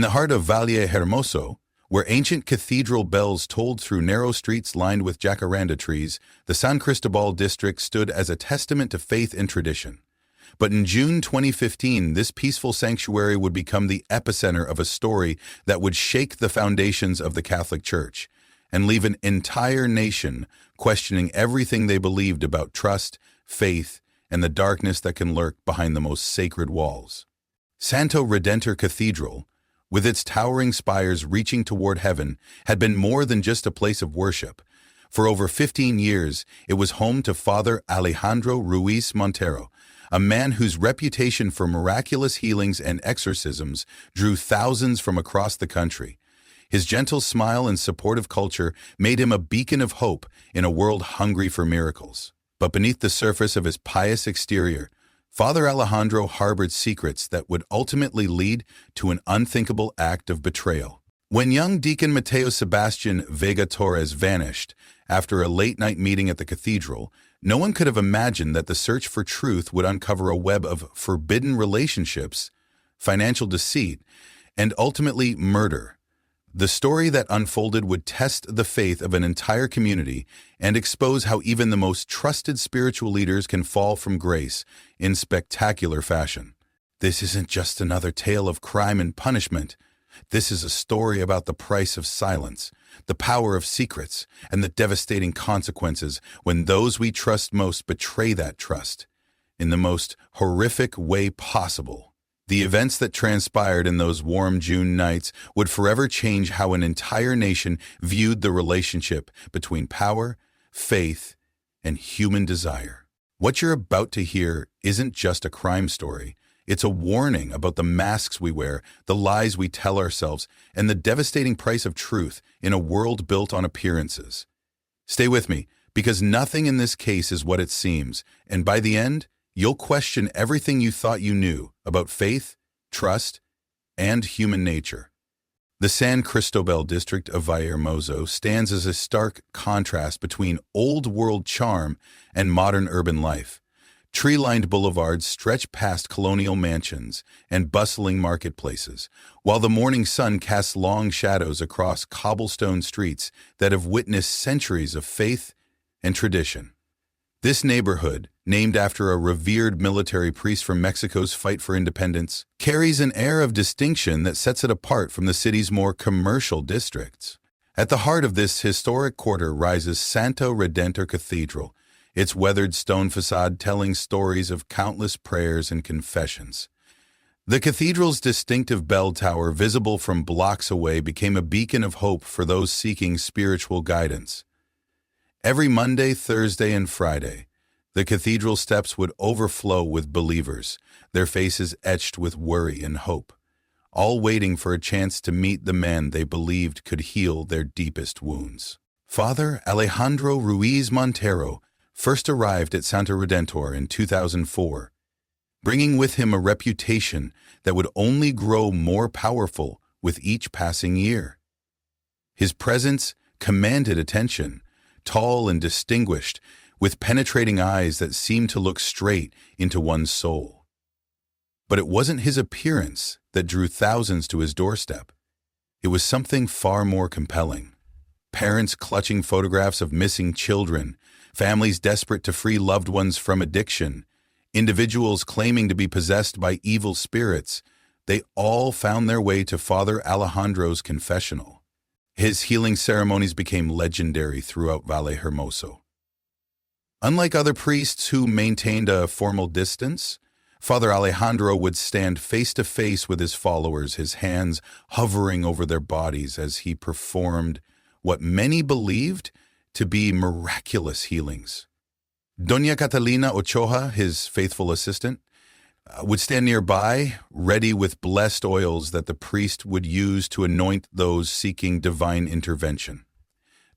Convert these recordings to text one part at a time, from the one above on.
the heart of Valle Hermoso, where ancient cathedral bells tolled through narrow streets lined with jacaranda trees, the San Cristobal district stood as a testament to faith and tradition. But in June 2015, this peaceful sanctuary would become the epicenter of a story that would shake the foundations of the Catholic Church and leave an entire nation questioning everything they believed about trust, faith, and the darkness that can lurk behind the most sacred walls. Santo Redentor Cathedral, with its towering spires reaching toward heaven, had been more than just a place of worship. For over 15 years, it was home to Father Alejandro Ruiz Montero, a man whose reputation for miraculous healings and exorcisms drew thousands from across the country. His gentle smile and supportive culture made him a beacon of hope in a world hungry for miracles. But beneath the surface of his pious exterior, Father Alejandro harbored secrets that would ultimately lead to an unthinkable act of betrayal. When young Deacon Mateo Sebastian Vega Torres vanished after a late-night meeting at the cathedral, no one could have imagined that the search for truth would uncover a web of forbidden relationships, financial deceit, and ultimately murder. The story that unfolded would test the faith of an entire community and expose how even the most trusted spiritual leaders can fall from grace in spectacular fashion. This isn't just another tale of crime and punishment. This is a story about the price of silence, the power of secrets, and the devastating consequences when those we trust most betray that trust in the most horrific way possible. The events that transpired in those warm June nights would forever change how an entire nation viewed the relationship between power, faith, and human desire. What you're about to hear isn't just a crime story. It's a warning about the masks we wear, the lies we tell ourselves, and the devastating price of truth in a world built on appearances. Stay with me, because nothing in this case is what it seems, and by the end, you'll question everything you thought you knew about faith, trust, and human nature. The San Cristobal district of Valle Hermoso stands as a stark contrast between old-world charm and modern urban life. Tree-lined boulevards stretch past colonial mansions and bustling marketplaces, while the morning sun casts long shadows across cobblestone streets that have witnessed centuries of faith and tradition. This neighborhood, named after a revered military priest from Mexico's fight for independence, carries an air of distinction that sets it apart from the city's more commercial districts. At the heart of this historic quarter rises Santo Redentor Cathedral, its weathered stone facade telling stories of countless prayers and confessions. The cathedral's distinctive bell tower, visible from blocks away, became a beacon of hope for those seeking spiritual guidance. Every Monday, Thursday, and Friday, the cathedral steps would overflow with believers, their faces etched with worry and hope, all waiting for a chance to meet the man they believed could heal their deepest wounds. Father Alejandro Ruiz Montero first arrived at Santo Redentor in 2004, bringing with him a reputation that would only grow more powerful with each passing year. His presence commanded attention, tall and distinguished, with penetrating eyes that seemed to look straight into one's soul. But it wasn't his appearance that drew thousands to his doorstep. It was something far more compelling. Parents clutching photographs of missing children, families desperate to free loved ones from addiction, individuals claiming to be possessed by evil spirits, they all found their way to Father Alejandro's confessional. His healing ceremonies became legendary throughout Valle Hermoso. Unlike other priests who maintained a formal distance, Father Alejandro would stand face to face with his followers, his hands hovering over their bodies as he performed what many believed to be miraculous healings. Doña Catalina Ochoa, his faithful assistant, would stand nearby, ready with blessed oils that the priest would use to anoint those seeking divine intervention.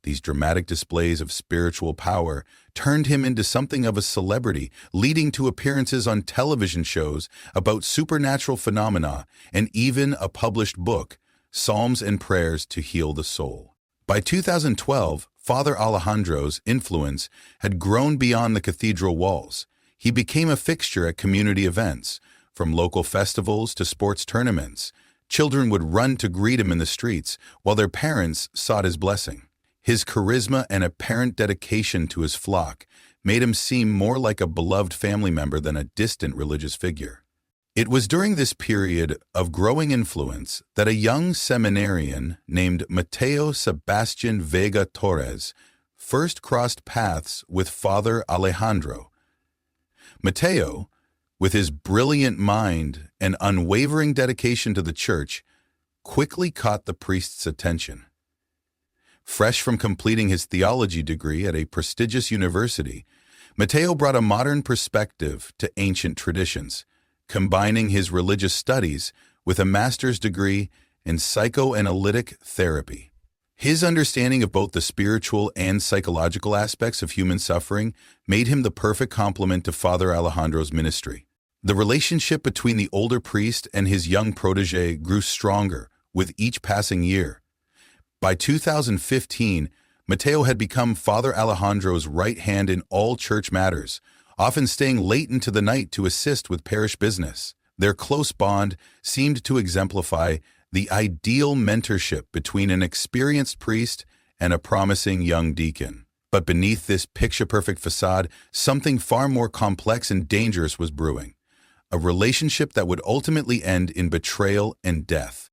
These dramatic displays of spiritual power turned him into something of a celebrity, leading to appearances on television shows about supernatural phenomena and even a published book, Psalms and Prayers to Heal the Soul. By 2012, Father Alejandro's influence had grown beyond the cathedral walls. He became a fixture at community events, from local festivals to sports tournaments, Children would run to greet him in the streets, while their parents sought his blessing. His charisma and apparent dedication to his flock made him seem more like a beloved family member than a distant religious figure. It was during this period of growing influence that a young seminarian named Mateo Sebastian Vega Torres first crossed paths with Father Alejandro. Mateo, with his brilliant mind and unwavering dedication to the church, quickly caught the priest's attention. Fresh from completing his theology degree at a prestigious university, Mateo brought a modern perspective to ancient traditions, combining his religious studies with a master's degree in psychoanalytic therapy. His understanding of both the spiritual and psychological aspects of human suffering made him the perfect complement to Father Alejandro's ministry. The relationship between the older priest and his young protege grew stronger with each passing year. By 2015, Mateo had become Father Alejandro's right hand in all church matters, often staying late into the night to assist with parish business. Their close bond seemed to exemplify the ideal mentorship between an experienced priest and a promising young deacon. But beneath this picture-perfect facade, something far more complex and dangerous was brewing, a relationship that would ultimately end in betrayal and death.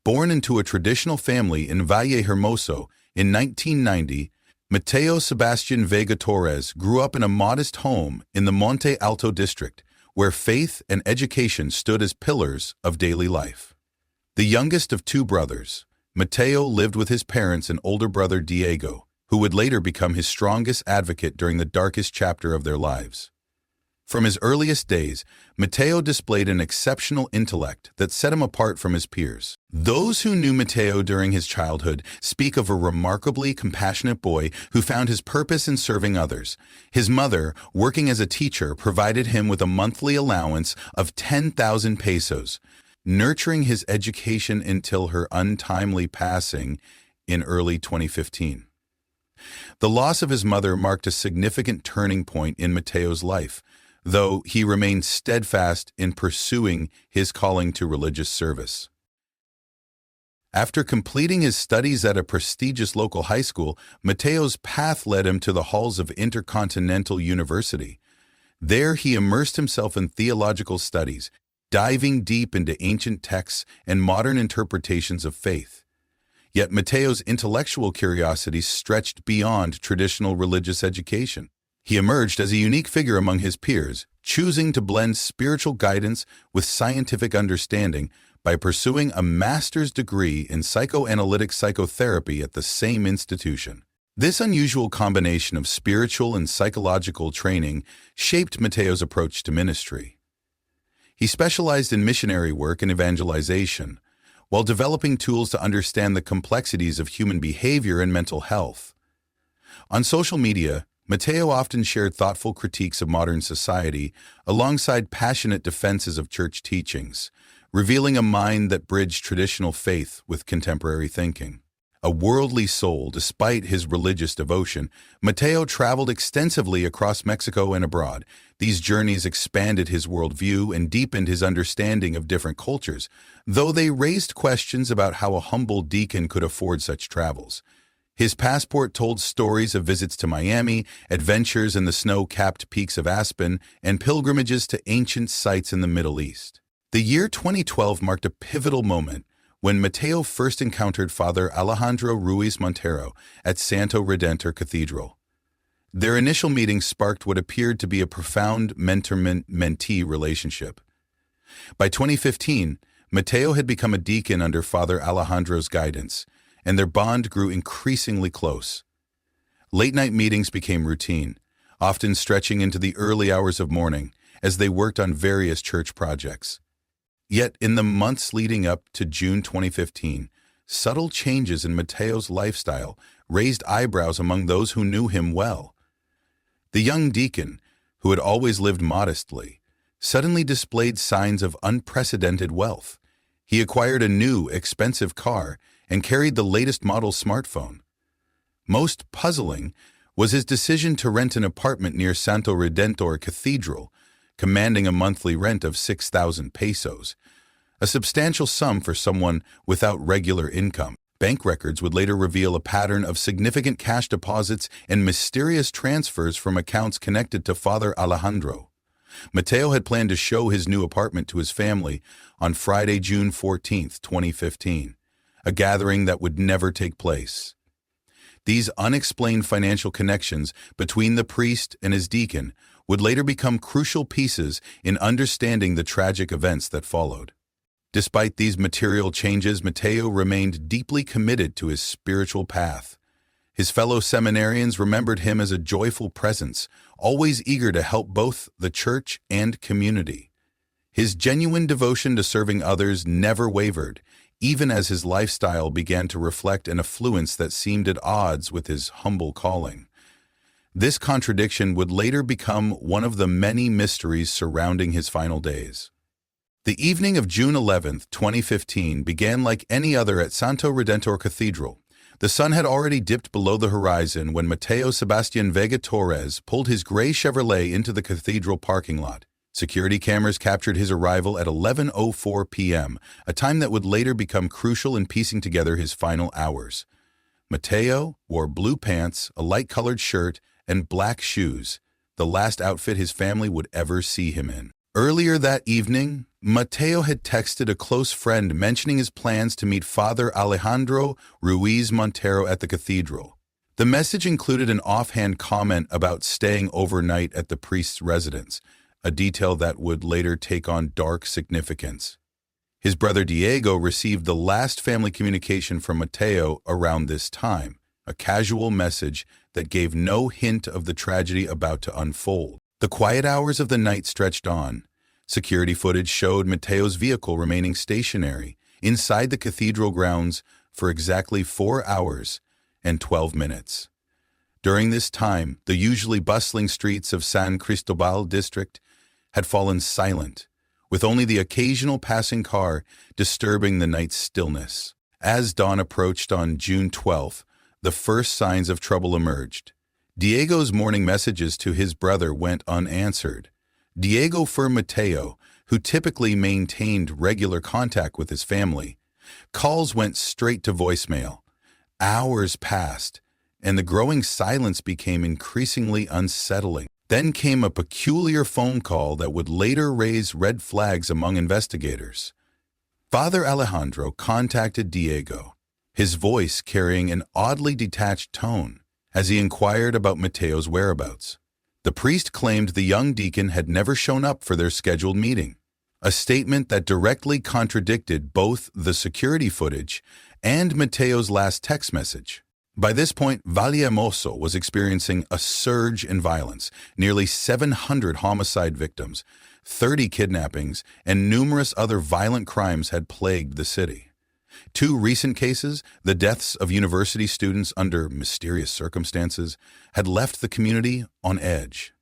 Born into a traditional family in Valle Hermoso in 1990, Mateo Sebastian Vega Torres grew up in a modest home in the Monte Alto district, where faith and education stood as pillars of daily life. The youngest of two brothers, Mateo lived with his parents and older brother Diego, who would later become his strongest advocate during the darkest chapter of their lives. From his earliest days, Mateo displayed an exceptional intellect that set him apart from his peers. Those who knew Mateo during his childhood speak of a remarkably compassionate boy who found his purpose in serving others. His mother, working as a teacher, provided him with a monthly allowance of 10,000 pesos, nurturing his education until her untimely passing in early 2015. The loss of his mother marked a significant turning point in Mateo's life, though he remained steadfast in pursuing his calling to religious service. After completing his studies at a prestigious local high school, Mateo's path led him to the halls of Intercontinental University. There he immersed himself in theological studies, diving deep into ancient texts and modern interpretations of faith. Yet Mateo's intellectual curiosity stretched beyond traditional religious education. He emerged as a unique figure among his peers, choosing to blend spiritual guidance with scientific understanding by pursuing a master's degree in psychoanalytic psychotherapy at the same institution. This unusual combination of spiritual and psychological training shaped Mateo's approach to ministry. He specialized in missionary work and evangelization, while developing tools to understand the complexities of human behavior and mental health. On social media, Mateo often shared thoughtful critiques of modern society alongside passionate defenses of church teachings, revealing a mind that bridged traditional faith with contemporary thinking. A worldly soul, despite his religious devotion, Mateo traveled extensively across Mexico and abroad. These journeys expanded his worldview and deepened his understanding of different cultures, though they raised questions about how a humble deacon could afford such travels. His passport told stories of visits to Miami, adventures in the snow-capped peaks of Aspen, and pilgrimages to ancient sites in the Middle East. The year 2012 marked a pivotal moment when Mateo first encountered Father Alejandro Ruiz Montero at Santo Redentor Cathedral. Their initial meeting sparked what appeared to be a profound mentor-mentee relationship. By 2015, Mateo had become a deacon under Father Alejandro's guidance, and their bond grew increasingly close. Late-night meetings became routine, often stretching into the early hours of morning as they worked on various church projects. Yet in the months leading up to June 2015, subtle changes in Mateo's lifestyle raised eyebrows among those who knew him well. The young deacon, who had always lived modestly, suddenly displayed signs of unprecedented wealth. He acquired a new, expensive car and carried the latest model smartphone. Most puzzling was his decision to rent an apartment near Santo Redentor Cathedral, commanding a monthly rent of 6,000 pesos, a substantial sum for someone without regular income. Bank records would later reveal a pattern of significant cash deposits and mysterious transfers from accounts connected to Father Alejandro. Mateo had planned to show his new apartment to his family on Friday, June 14, 2015, a gathering that would never take place. These unexplained financial connections between the priest and his deacon would later become crucial pieces in understanding the tragic events that followed. Despite these material changes, Mateo remained deeply committed to his spiritual path. His fellow seminarians remembered him as a joyful presence, always eager to help both the church and community. His genuine devotion to serving others never wavered, even as his lifestyle began to reflect an affluence that seemed at odds with his humble calling. This contradiction would later become one of the many mysteries surrounding his final days. The evening of June 11, 2015 began like any other at Santo Redentor Cathedral. The sun had already dipped below the horizon when Mateo Sebastian Vega Torres pulled his gray Chevrolet into the cathedral parking lot. Security cameras captured his arrival at 11:04 p.m., a time that would later become crucial in piecing together his final hours. Mateo wore blue pants, a light-colored shirt, and black shoes, the last outfit his family would ever see him in. Earlier that evening, Mateo had texted a close friend mentioning his plans to meet Father Alejandro Ruiz Montero at the cathedral. The message included an offhand comment about staying overnight at the priest's residence, a detail that would later take on dark significance. His brother Diego received the last family communication from Mateo around this time, a casual message that gave no hint of the tragedy about to unfold. The quiet hours of the night stretched on. Security footage showed Mateo's vehicle remaining stationary inside the cathedral grounds for exactly 4 hours and 12 minutes. During this time, the usually bustling streets of San Cristobal district had fallen silent, with only the occasional passing car disturbing the night's stillness. As dawn approached on June 12th, the first signs of trouble emerged. Diego's morning messages to his brother went unanswered. Diego for Mateo, who typically maintained regular contact with his family, calls went straight to voicemail. Hours passed, and the growing silence became increasingly unsettling. Then came a peculiar phone call that would later raise red flags among investigators. Father Alejandro contacted Diego, his voice carrying an oddly detached tone, as he inquired about Mateo's whereabouts. The priest claimed the young deacon had never shown up for their scheduled meeting, a statement that directly contradicted both the security footage and Mateo's last text message. By this point, Vallehermoso was experiencing a surge in violence. Nearly 700 homicide victims, 30 kidnappings, and numerous other violent crimes had plagued the city. 2 recent cases, the deaths of university students under mysterious circumstances, had left the community on edge.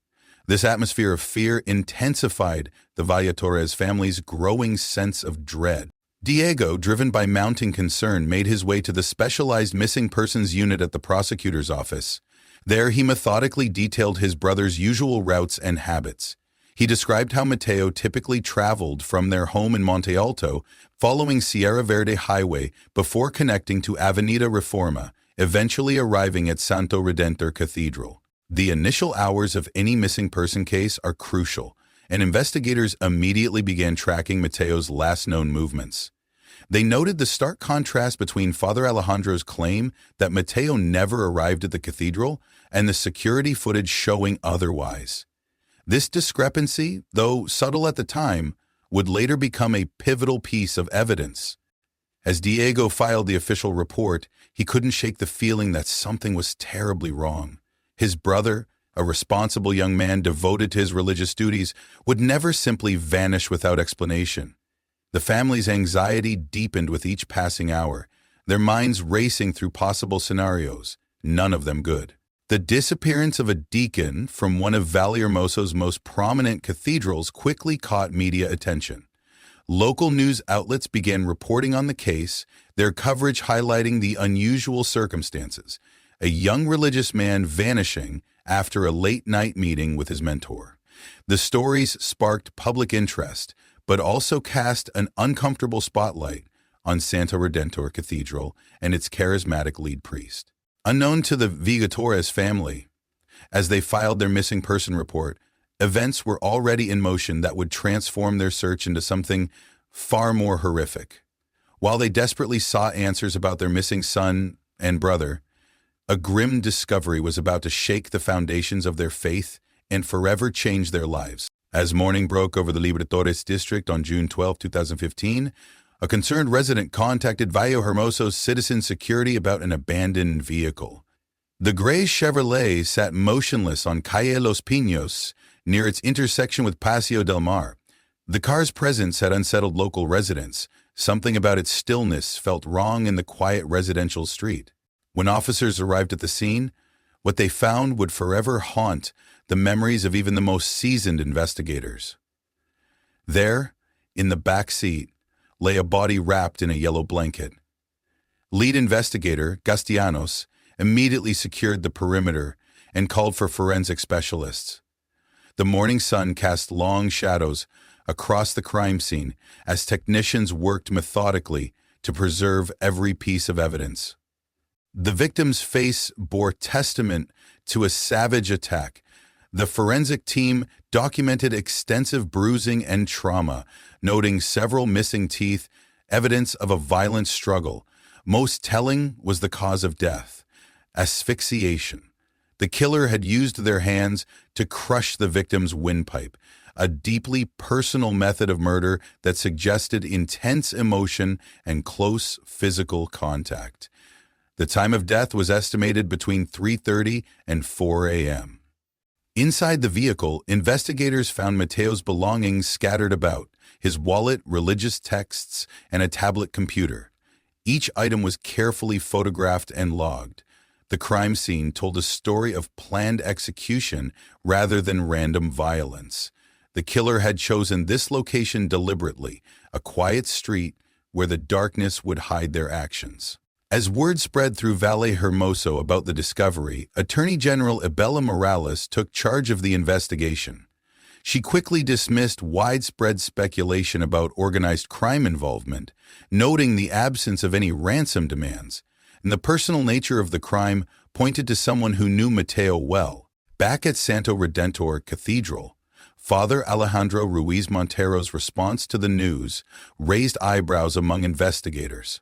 This atmosphere of fear intensified the Valle Torres family's growing sense of dread. Diego, driven by mounting concern, made his way to the specialized missing persons unit at the prosecutor's office. There, he methodically detailed his brother's usual routes and habits. He described how Mateo typically traveled from their home in Monte Alto, following Sierra Verde Highway before connecting to Avenida Reforma, eventually arriving at Santo Redentor Cathedral. The initial hours of any missing person case are crucial, and investigators immediately began tracking Mateo's last known movements. They noted the stark contrast between Father Alejandro's claim that Mateo never arrived at the cathedral and the security footage showing otherwise. This discrepancy, though subtle at the time, would later become a pivotal piece of evidence. As Diego filed the official report, he couldn't shake the feeling that something was terribly wrong. His brother, a responsible young man devoted to his religious duties, would never simply vanish without explanation. The family's anxiety deepened with each passing hour, their minds racing through possible scenarios, none of them good. The disappearance of a deacon from one of Vallehermoso's most prominent cathedrals quickly caught media attention. Local news outlets began reporting on the case, their coverage highlighting the unusual circumstances, a young religious man vanishing after a late-night meeting with his mentor. The stories sparked public interest, but also cast an uncomfortable spotlight on Santo Redentor Cathedral and its charismatic lead priest. Unknown to the Vigatores family, as they filed their missing person report, events were already in motion that would transform their search into something far more horrific. While they desperately sought answers about their missing son and brother, a grim discovery was about to shake the foundations of their faith and forever change their lives. As morning broke over the Libertadores district on June 12, 2015, a concerned resident contacted Valle Hermoso's citizen security about an abandoned vehicle. The gray Chevrolet sat motionless on Calle Los Pinos near its intersection with Paseo del Mar. The car's presence had unsettled local residents. Something about its stillness felt wrong in the quiet residential street. When officers arrived at the scene, what they found would forever haunt the memories of even the most seasoned investigators. There, in the back seat, lay a body wrapped in a yellow blanket. Lead investigator, Castellanos, immediately secured the perimeter and called for forensic specialists. The morning sun cast long shadows across the crime scene as technicians worked methodically to preserve every piece of evidence. The victim's face bore testament to a savage attack. The forensic team documented extensive bruising and trauma, noting several missing teeth, evidence of a violent struggle. Most telling was the cause of death: asphyxiation. The killer had used their hands to crush the victim's windpipe, a deeply personal method of murder that suggested intense emotion and close physical contact. The time of death was estimated between 3:30 and 4 a.m. Inside the vehicle, investigators found Mateo's belongings scattered about: his wallet, religious texts, and a tablet computer. Each item was carefully photographed and logged. The crime scene told a story of planned execution rather than random violence. The killer had chosen this location deliberately, a quiet street where the darkness would hide their actions. As word spread through Valle Hermoso about the discovery, Attorney General Isabela Morales took charge of the investigation. She quickly dismissed widespread speculation about organized crime involvement, noting the absence of any ransom demands, and the personal nature of the crime pointed to someone who knew Mateo well. Back at Santo Redentor Cathedral, Father Alejandro Ruiz Montero's response to the news raised eyebrows among investigators.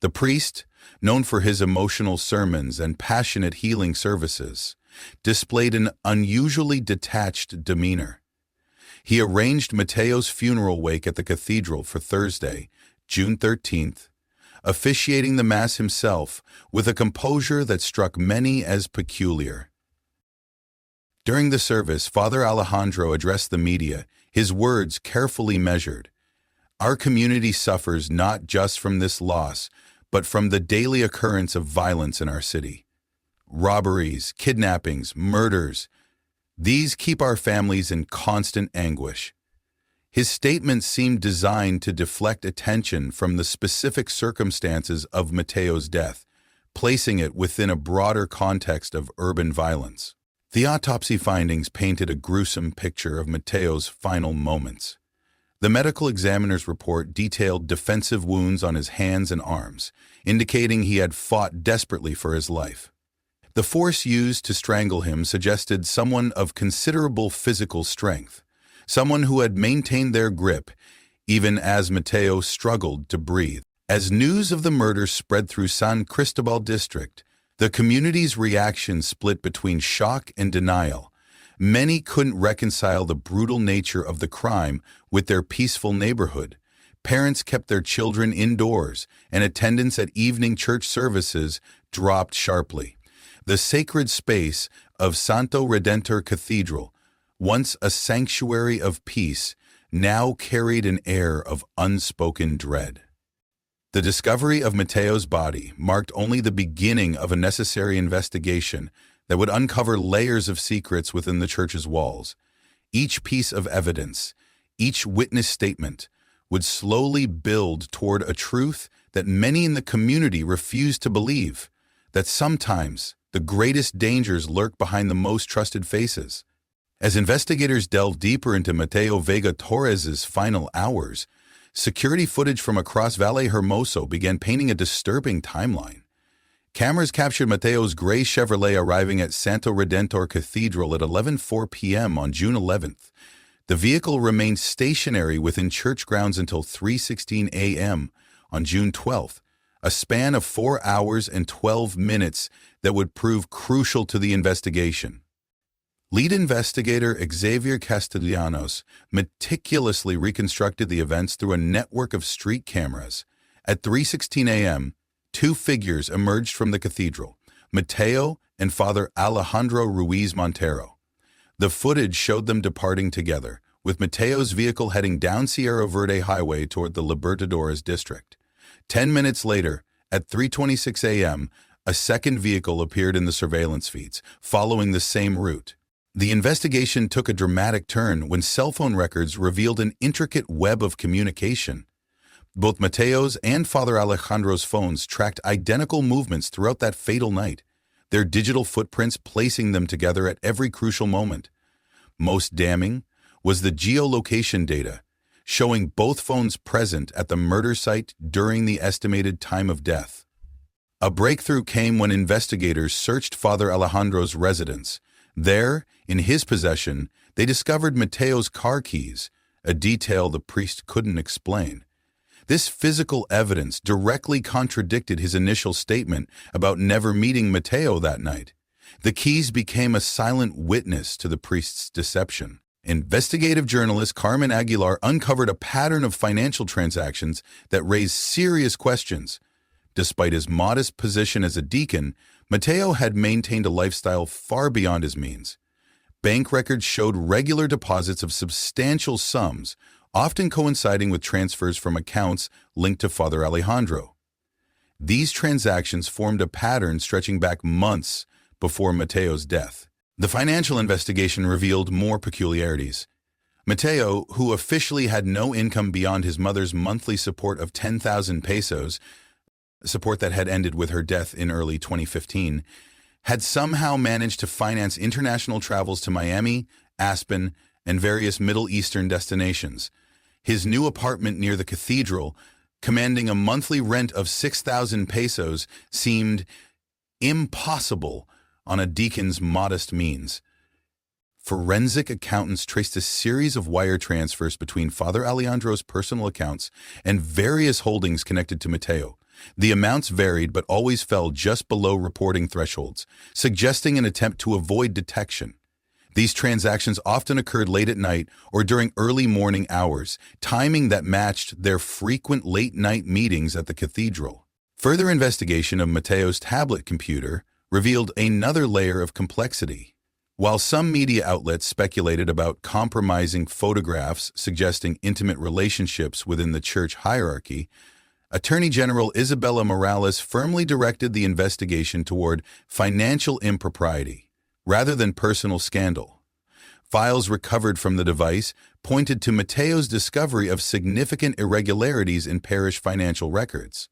The priest, known for his emotional sermons and passionate healing services, displayed an unusually detached demeanor. He arranged Mateo's funeral wake at the cathedral for Thursday, June 13th, officiating the Mass himself with a composure that struck many as peculiar. During the service, Father Alejandro addressed the media, his words carefully measured. Our community suffers not just from this loss, but from the daily occurrence of violence in our city. Robberies, kidnappings, murders, these keep our families in constant anguish. His statement seemed designed to deflect attention from the specific circumstances of Mateo's death, placing it within a broader context of urban violence. The autopsy findings painted a gruesome picture of Mateo's final moments. The medical examiner's report detailed defensive wounds on his hands and arms, indicating he had fought desperately for his life. The force used to strangle him suggested someone of considerable physical strength, someone who had maintained their grip even as Mateo struggled to breathe. As news of the murder spread through San Cristobal district, the community's reaction split between shock and denial. Many couldn't reconcile the brutal nature of the crime with their peaceful neighborhood. Parents kept their children indoors, and attendance at evening church services dropped sharply. The sacred space of Santo Redentor Cathedral, once a sanctuary of peace, now carried an air of unspoken dread. The discovery of Mateo's body marked only the beginning of a necessary investigation that would uncover layers of secrets within the church's walls. Each piece of evidence, each witness statement, would slowly build toward a truth that many in the community refused to believe, that sometimes the greatest dangers lurk behind the most trusted faces. As investigators delved deeper into Mateo Vega Torres's final hours, security footage from across Valle Hermoso began painting a disturbing timeline. Cameras captured Mateo's gray Chevrolet arriving at Santo Redentor Cathedral at 11:04 p.m. on June 11th. The vehicle remained stationary within church grounds until 3:16 a.m. on June 12th, a span of 4 hours and 12 minutes that would prove crucial to the investigation. Lead investigator Xavier Castellanos meticulously reconstructed the events through a network of street cameras. At 3:16 a.m., two figures emerged from the cathedral, Mateo and Father Alejandro Ruiz Montero. The footage showed them departing together, with Mateo's vehicle heading down Sierra Verde Highway toward the Libertadores district. 10 minutes later, at 3:26 a.m., a second vehicle appeared in the surveillance feeds, following the same route. The investigation took a dramatic turn when cell phone records revealed an intricate web of communication. Both Mateo's and Father Alejandro's phones tracked identical movements throughout that fatal night, their digital footprints placing them together at every crucial moment. Most damning was the geolocation data, showing both phones present at the murder site during the estimated time of death. A breakthrough came when investigators searched Father Alejandro's residence. There, in his possession, they discovered Mateo's car keys, a detail the priest couldn't explain. This physical evidence directly contradicted his initial statement about never meeting Mateo that night. The keys became a silent witness to the priest's deception. Investigative journalist Carmen Aguilar uncovered a pattern of financial transactions that raised serious questions. Despite his modest position as a deacon, Mateo had maintained a lifestyle far beyond his means. Bank records showed regular deposits of substantial sums, often coinciding with transfers from accounts linked to Father Alejandro. These transactions formed a pattern stretching back months before Mateo's death. The financial investigation revealed more peculiarities. Mateo, who officially had no income beyond his mother's monthly support of 10,000 pesos, support that had ended with her death in early 2015, had somehow managed to finance international travels to Miami, Aspen, and various Middle Eastern destinations. His new apartment near the cathedral, commanding a monthly rent of 6,000 pesos, seemed impossible on a deacon's modest means. Forensic accountants traced a series of wire transfers between Father Alejandro's personal accounts and various holdings connected to Mateo. The amounts varied but always fell just below reporting thresholds, suggesting an attempt to avoid detection. These transactions often occurred late at night or during early morning hours, timing that matched their frequent late-night meetings at the cathedral. Further investigation of Mateo's tablet computer revealed another layer of complexity. While some media outlets speculated about compromising photographs suggesting intimate relationships within the church hierarchy, Attorney General Isabella Morales firmly directed the investigation toward financial impropriety, rather than personal scandal. Files recovered from the device pointed to Mateo's discovery of significant irregularities in parish financial records.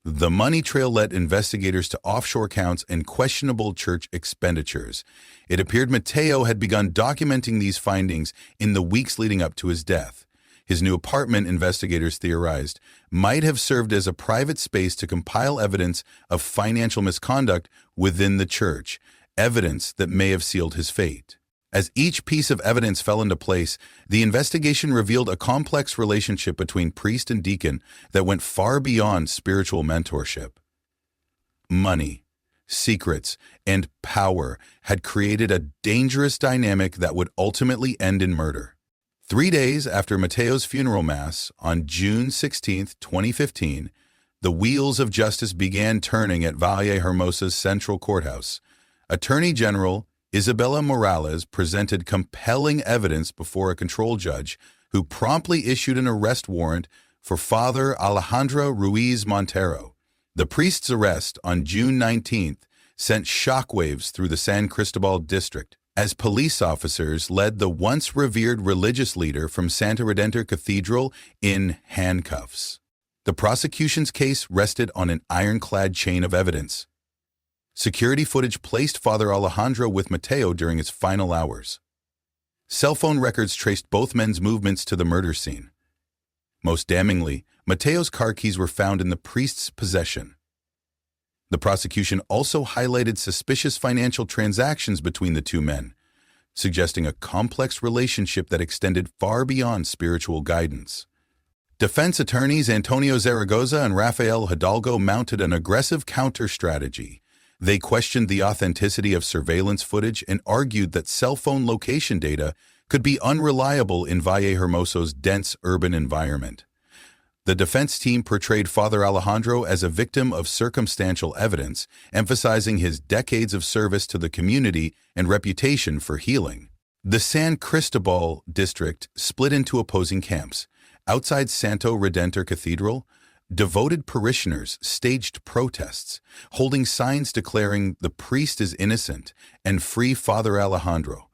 The money trail led investigators to offshore accounts and questionable church expenditures. It appeared Mateo had begun documenting these findings in the weeks leading up to his death. His new apartment, investigators theorized, might have served as a private space to compile evidence of financial misconduct within the church, evidence that may have sealed his fate. As each piece of evidence fell into place, the investigation revealed a complex relationship between priest and deacon that went far beyond spiritual mentorship. Money, secrets, and power had created a dangerous dynamic that would ultimately end in murder. 3 days after Mateo's funeral mass on June 16, 2015, the wheels of justice began turning at Valle Hermosa's Central Courthouse. Attorney General Isabella Morales presented compelling evidence before a control judge who promptly issued an arrest warrant for Father Alejandro Ruiz Montero. The priest's arrest on June 19th sent shockwaves through the San Cristobal district, as police officers led the once revered religious leader from Santa Redentor Cathedral in handcuffs. The prosecution's case rested on an ironclad chain of evidence. Security footage placed Father Alejandro with Mateo during his final hours. Cell phone records traced both men's movements to the murder scene. Most damningly, Mateo's car keys were found in the priest's possession. The prosecution also highlighted suspicious financial transactions between the two men, suggesting a complex relationship that extended far beyond spiritual guidance. Defense attorneys Antonio Zaragoza and Rafael Hidalgo mounted an aggressive counter-strategy. They questioned the authenticity of surveillance footage and argued that cell phone location data could be unreliable in Vallehermoso's dense urban environment. The defense team portrayed Father Alejandro as a victim of circumstantial evidence, emphasizing his decades of service to the community and reputation for healing. The San Cristobal district split into opposing camps. Outside Santo Redentor Cathedral, devoted parishioners staged protests, holding signs declaring the priest is innocent and free Father Alejandro.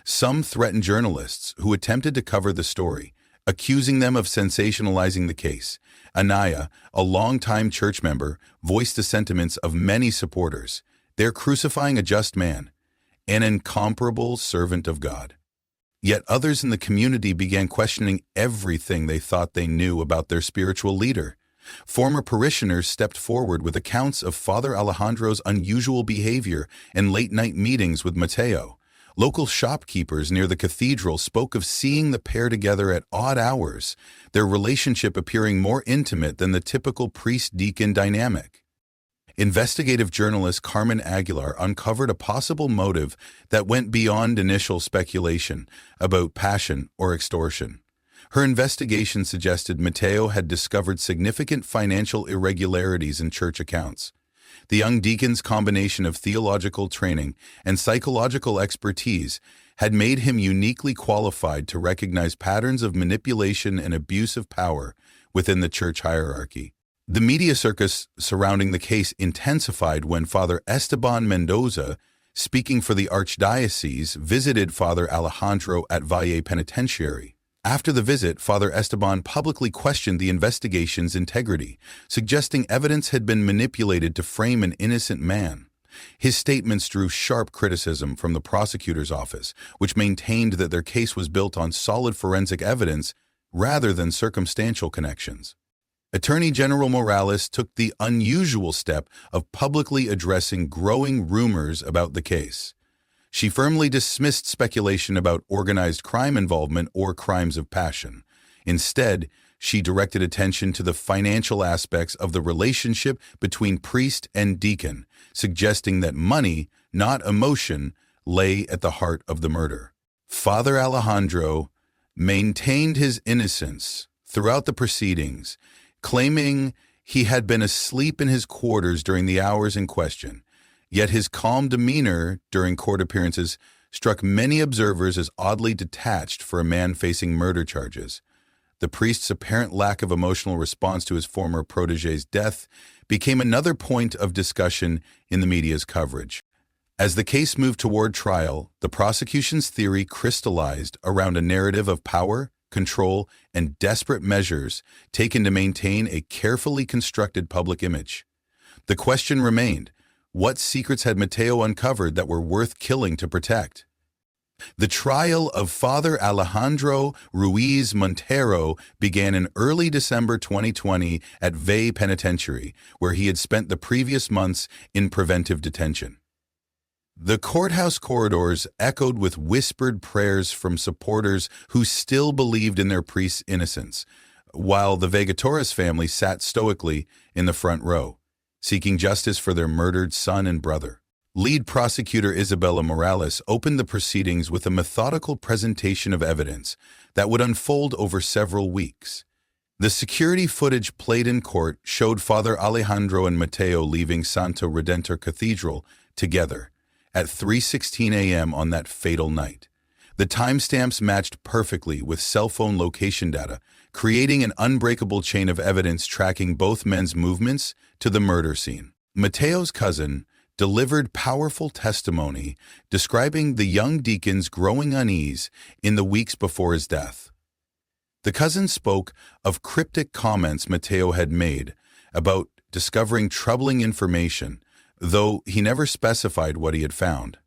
Some threatened journalists who attempted to cover the story, accusing them of sensationalizing the case. Anaya, a longtime church member, voiced the sentiments of many supporters. They're crucifying a just man, an incomparable servant of God. Yet others in the community began questioning everything they thought they knew about their spiritual leader. Former parishioners stepped forward with accounts of Father Alejandro's unusual behavior and late-night meetings with Mateo. Local shopkeepers near the cathedral spoke of seeing the pair together at odd hours, their relationship appearing more intimate than the typical priest-deacon dynamic. Investigative journalist Carmen Aguilar uncovered a possible motive that went beyond initial speculation about passion or extortion. Her investigation suggested Mateo had discovered significant financial irregularities in church accounts. The young deacon's combination of theological training and psychological expertise had made him uniquely qualified to recognize patterns of manipulation and abuse of power within the church hierarchy. The media circus surrounding the case intensified when Father Esteban Mendoza, speaking for the Archdiocese, visited Father Alejandro at Valle Penitentiary. After the visit, Father Esteban publicly questioned the investigation's integrity, suggesting evidence had been manipulated to frame an innocent man. His statements drew sharp criticism from the prosecutor's office, which maintained that their case was built on solid forensic evidence rather than circumstantial connections. Attorney General Morales took the unusual step of publicly addressing growing rumors about the case. She firmly dismissed speculation about organized crime involvement or crimes of passion. Instead, she directed attention to the financial aspects of the relationship between priest and deacon, suggesting that money, not emotion, lay at the heart of the murder. Father Alejandro maintained his innocence throughout the proceedings, claiming he had been asleep in his quarters during the hours in question. Yet his calm demeanor during court appearances struck many observers as oddly detached for a man facing murder charges. The priest's apparent lack of emotional response to his former protégé's death became another point of discussion in the media's coverage. As the case moved toward trial, the prosecution's theory crystallized around a narrative of power, control, and desperate measures taken to maintain a carefully constructed public image. The question remained, what secrets had Mateo uncovered that were worth killing to protect? The trial of Father Alejandro Ruiz Montero began in early December 2020 at Valle Penitentiary, where he had spent the previous months in preventive detention. The courthouse corridors echoed with whispered prayers from supporters who still believed in their priest's innocence, while the Vega Torres family sat stoically in the front row, seeking justice for their murdered son and brother. Lead prosecutor Isabella Morales opened the proceedings with a methodical presentation of evidence that would unfold over several weeks. The security footage played in court showed Father Alejandro and Mateo leaving Santo Redentor Cathedral together at 3:16 a.m. on that fatal night. The timestamps matched perfectly with cell phone location data, creating an unbreakable chain of evidence tracking both men's movements to the murder scene. Mateo's cousin delivered powerful testimony describing the young deacon's growing unease in the weeks before his death. The cousin spoke of cryptic comments Mateo had made about discovering troubling information, though he never specified what he had found.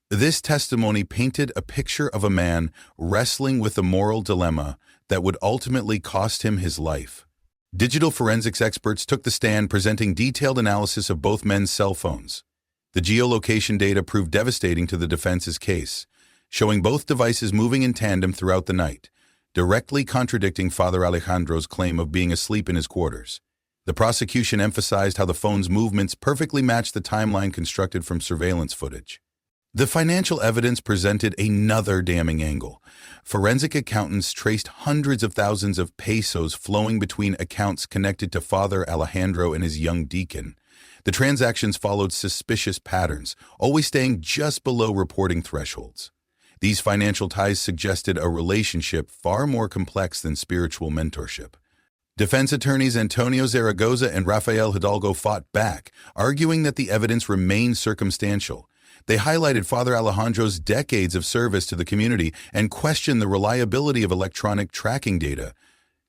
This testimony painted a picture of a man wrestling with a moral dilemma that would ultimately cost him his life. Digital forensics experts took the stand, presenting detailed analysis of both men's cell phones. The geolocation data proved devastating to the defense's case, showing both devices moving in tandem throughout the night, directly contradicting Father Alejandro's claim of being asleep in his quarters. The prosecution emphasized how the phone's movements perfectly matched the timeline constructed from surveillance footage. The financial evidence presented another damning angle. Forensic accountants traced hundreds of thousands of pesos flowing between accounts connected to Father Alejandro and his young deacon. The transactions followed suspicious patterns, always staying just below reporting thresholds. These financial ties suggested a relationship far more complex than spiritual mentorship. Defense attorneys Antonio Zaragoza and Rafael Hidalgo fought back, arguing that the evidence remained circumstantial. They highlighted Father Alejandro's decades of service to the community and questioned the reliability of electronic tracking data.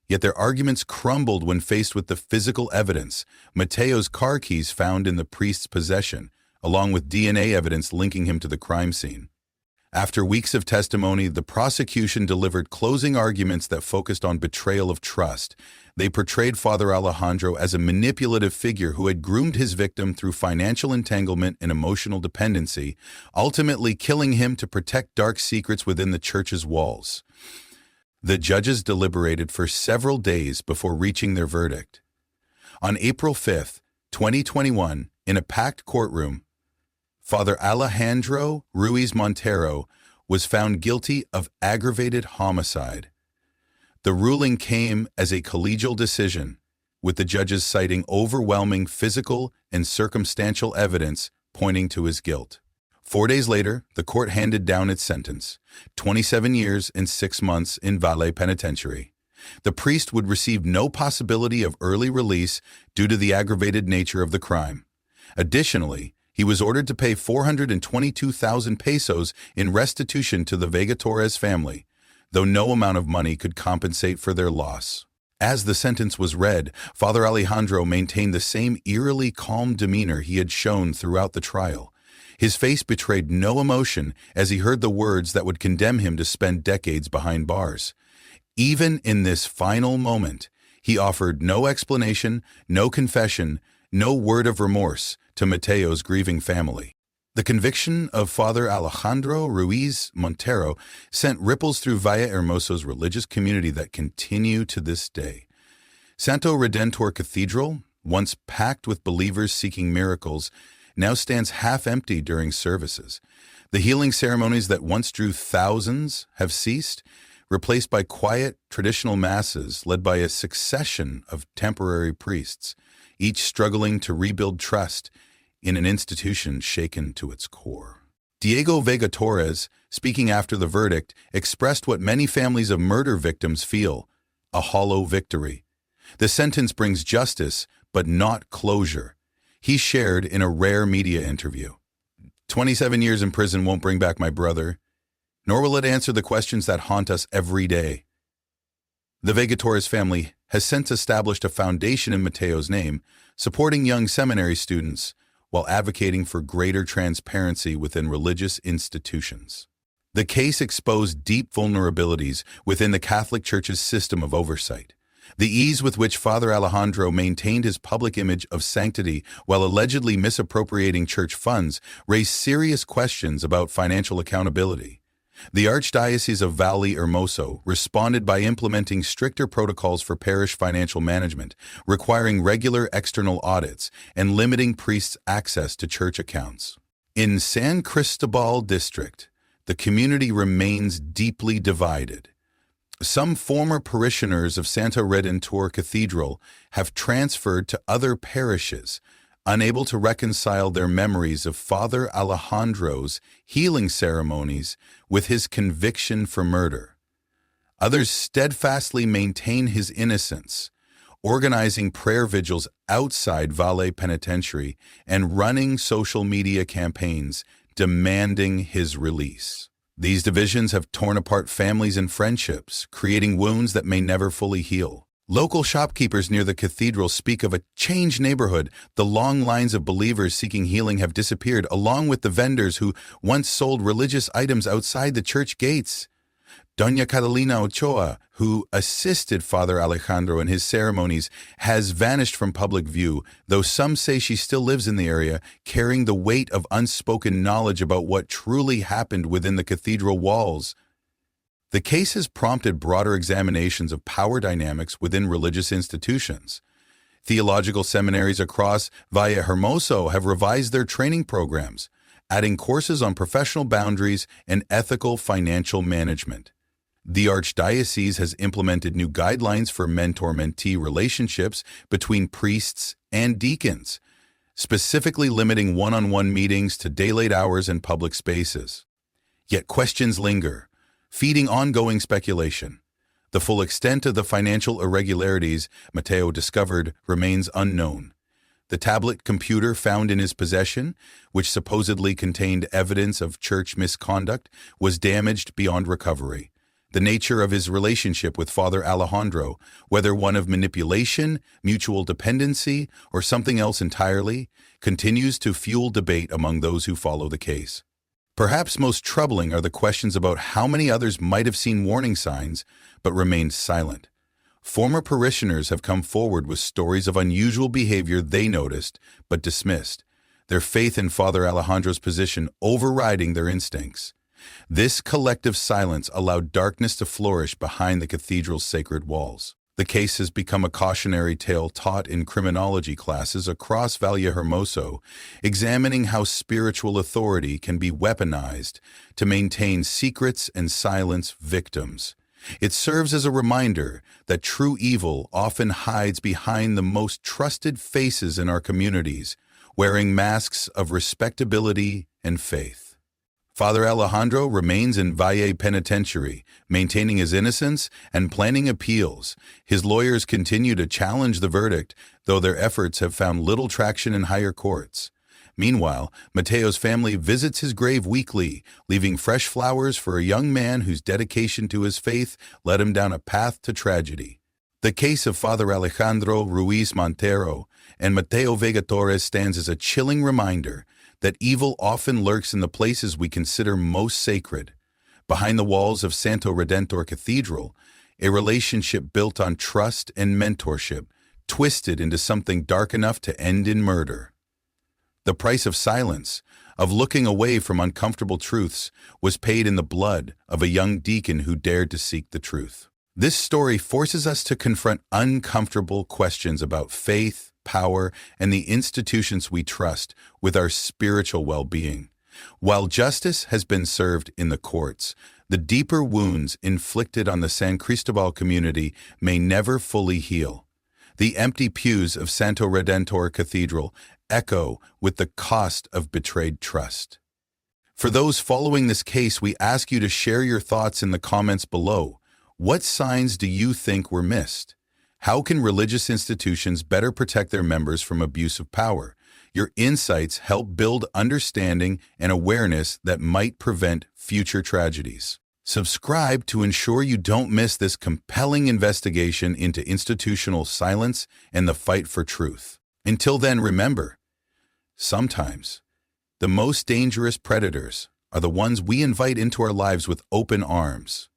Yet their arguments crumbled when faced with the physical evidence, Mateo's car keys found in the priest's possession, along with DNA evidence linking him to the crime scene. After weeks of testimony, the prosecution delivered closing arguments that focused on betrayal of trust. They portrayed Father Alejandro as a manipulative figure who had groomed his victim through financial entanglement and emotional dependency, ultimately killing him to protect dark secrets within the church's walls. The judges deliberated for several days before reaching their verdict. On April 5, 2021, in a packed courtroom, Father Alejandro Ruiz Montero was found guilty of aggravated homicide. The ruling came as a collegial decision, with the judges citing overwhelming physical and circumstantial evidence pointing to his guilt. 4 days later, the court handed down its sentence, 27 years and 6 months in Valle Penitentiary. The priest would receive no possibility of early release due to the aggravated nature of the crime. Additionally, he was ordered to pay 422,000 pesos in restitution to the Vega Torres family, though no amount of money could compensate for their loss. As the sentence was read, Father Alejandro maintained the same eerily calm demeanor he had shown throughout the trial. His face betrayed no emotion as he heard the words that would condemn him to spend decades behind bars. Even in this final moment, he offered no explanation, no confession, no word of remorse to Mateo's grieving family. The conviction of Father Alejandro Ruiz Montero sent ripples through Valle Hermoso's religious community that continue to this day. Santo Redentor Cathedral, once packed with believers seeking miracles, now stands half-empty during services. The healing ceremonies that once drew thousands have ceased, replaced by quiet, traditional masses led by a succession of temporary priests, each struggling to rebuild trust in an institution shaken to its core. Diego Vega Torres, speaking after the verdict, expressed what many families of murder victims feel: a hollow victory. The sentence brings justice, but not closure. He shared in a rare media interview, 27 years in prison won't bring back my brother, nor will it answer the questions that haunt us every day. The Vega Torres family has since established a foundation in Mateo's name, supporting young seminary students while advocating for greater transparency within religious institutions. The case exposed deep vulnerabilities within the Catholic Church's system of oversight. The ease with which Father Alejandro maintained his public image of sanctity while allegedly misappropriating church funds raised serious questions about financial accountability. The Archdiocese of Valle Hermoso responded by implementing stricter protocols for parish financial management, requiring regular external audits and limiting priests' access to church accounts. In San Cristobal district, the community remains deeply divided. Some former parishioners of Santo Redentor Cathedral have transferred to other parishes, unable to reconcile their memories of Father Alejandro's healing ceremonies with his conviction for murder. Others steadfastly maintain his innocence, organizing prayer vigils outside Valle Penitentiary and running social media campaigns demanding his release. These divisions have torn apart families and friendships, creating wounds that may never fully heal. Local shopkeepers near the cathedral speak of a changed neighborhood. The long lines of believers seeking healing have disappeared, along with the vendors who once sold religious items outside the church gates. Doña Catalina Ochoa, who assisted Father Alejandro in his ceremonies, has vanished from public view, though some say she still lives in the area, carrying the weight of unspoken knowledge about what truly happened within the cathedral walls. The case has prompted broader examinations of power dynamics within religious institutions. Theological seminaries across Vallehermoso have revised their training programs, adding courses on professional boundaries and ethical financial management. The Archdiocese has implemented new guidelines for mentor-mentee relationships between priests and deacons, specifically limiting one-on-one meetings to daylight hours and public spaces. Yet questions linger, feeding ongoing speculation. The full extent of the financial irregularities Mateo discovered remains unknown. The tablet computer found in his possession, which supposedly contained evidence of church misconduct, was damaged beyond recovery. The nature of his relationship with Father Alejandro, whether one of manipulation, mutual dependency, or something else entirely, continues to fuel debate among those who follow the case. Perhaps most troubling are the questions about how many others might have seen warning signs but remained silent. Former parishioners have come forward with stories of unusual behavior they noticed but dismissed, their faith in Father Alejandro's position overriding their instincts. This collective silence allowed darkness to flourish behind the cathedral's sacred walls. The case has become a cautionary tale taught in criminology classes across Vallehermoso, examining how spiritual authority can be weaponized to maintain secrets and silence victims. It serves as a reminder that true evil often hides behind the most trusted faces in our communities, wearing masks of respectability and faith. Father Alejandro remains in Valle Penitentiary, maintaining his innocence and planning appeals. His lawyers continue to challenge the verdict, though their efforts have found little traction in higher courts. Meanwhile, Mateo's family visits his grave weekly, leaving fresh flowers for a young man whose dedication to his faith led him down a path to tragedy. The case of Father Alejandro Ruiz Montero and Mateo Vega Torres stands as a chilling reminder that evil often lurks in the places we consider most sacred. Behind the walls of Santo Redentor Cathedral, a relationship built on trust and mentorship, twisted into something dark enough to end in murder. The price of silence, of looking away from uncomfortable truths, was paid in the blood of a young deacon who dared to seek the truth. This story forces us to confront uncomfortable questions about faith, power, and the institutions we trust with our spiritual well-being. While justice has been served in the courts, the deeper wounds inflicted on the San Cristobal community may never fully heal. The empty pews of Santo Redentor Cathedral echo with the cost of betrayed trust. For those following this case, we ask you to share your thoughts in the comments below. What signs do you think were missed? How can religious institutions better protect their members from abuse of power? Your insights help build understanding and awareness that might prevent future tragedies. Subscribe to ensure you don't miss this compelling investigation into institutional silence and the fight for truth. Until then, remember, sometimes the most dangerous predators are the ones we invite into our lives with open arms.